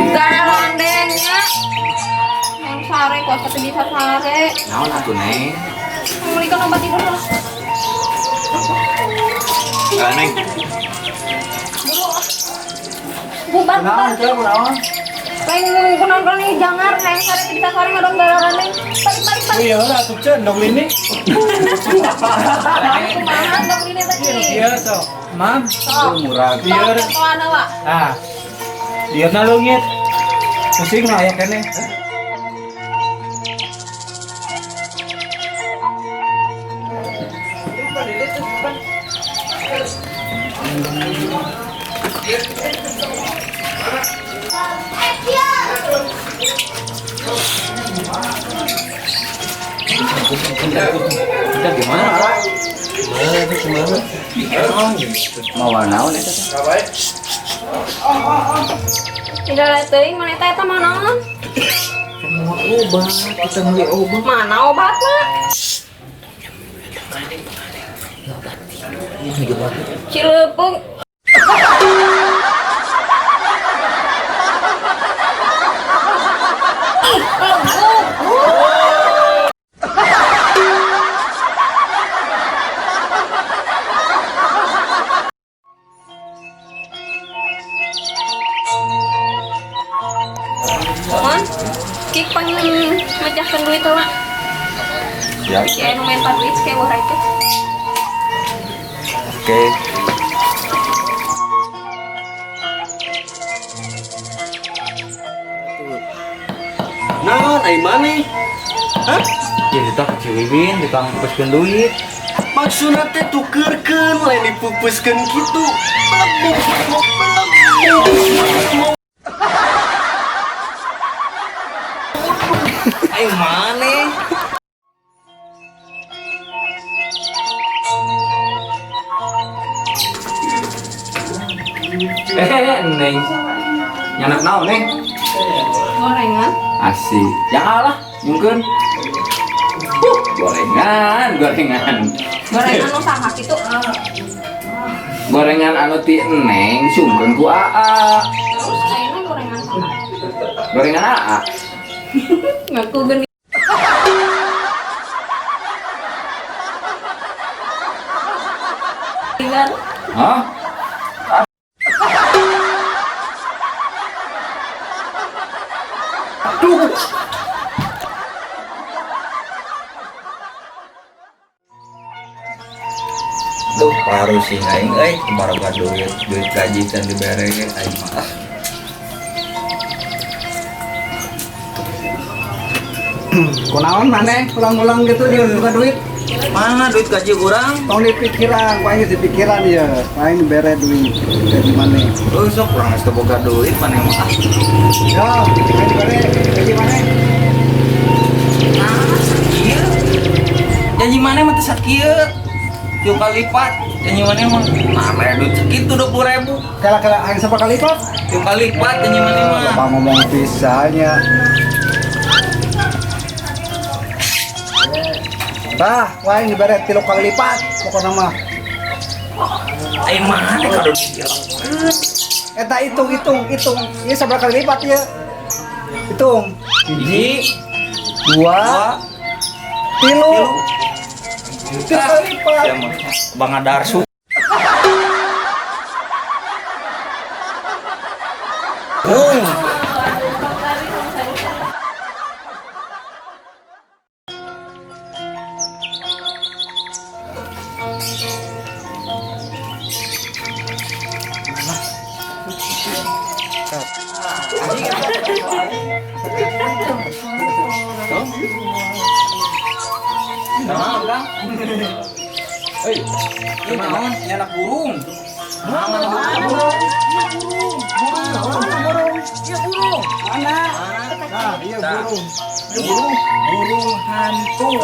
Gara landengnya. Yang sare kok kata bisa sare. Naon atuh Neng? Membelikan obat tidur lah. Neng. Bubar. Lain menggunakan kali jangar yang sare bisa sare ngadong gara landeng. Balik. Iya lah tuh dong ini. Kumaha dong ini tadi. Iya so. Mam, Murah. biar Contohana wa. ah. Biar nalungit. Pusing lah ya kene. Kita gimana? Mau naon eta teh? Tidak ada teuing mana eta mana? Obat, kita beli obat. Mana obatnya? Cilepung. Man, kik pengen mecahkan duit lah. Ya. Kayak nu main duit kayak wah itu. Oke. Naon ai maneh? Hah? Ya kita ke Ciwidin, tukang pupuskeun duit. Maksudna teh tukeurkeun lain dipupuskeun kitu. Ai maneh? Neng. Nyanak naon, Neng? Gorengan. Asik. Ya kalah, mungkin. Gorengan. Gorengan nu saha kitu. Gorengan anu ti Neng sungkeun ku Aa. Terus ayeuna gorengan saha? Gorengan Aa. Ngaku geni. Hah? Aduh. Duh, paruh sih aing kemarin gak duit gaji can dibere ge aing mah. Kunaon maneh ulang-ulang gitu dia buka duit. Mana duit gaji kurang? Tong dipikiran, paling dipikiran ya. Paling bere duit dari mana? Lu sok kurang geus boga duit maneh mah. Yo, paling bere dari mana? Sakieu. Janji maneh mah teh sakieu. 3 kali lipat. Janji maneh mah mana duit segitu 20.000. Kala-kala aing sabaraha kali lipat? 3 kali lipat janji maneh mah. Bapak ngomong pisahnya. Bah, wae dibere 3 kali lipat pokokna mah. Aing mana kalau dikira. Eta hitung. Ieu sabaraha kali lipat ya? Hitung. 1 2 3 kali lipat. Ya mah Bang Adarsu. Naon, Kang? Hei, ini naon? Nyanak burung. Mana burung? Mana? Nah, iya burung. Burung hantu.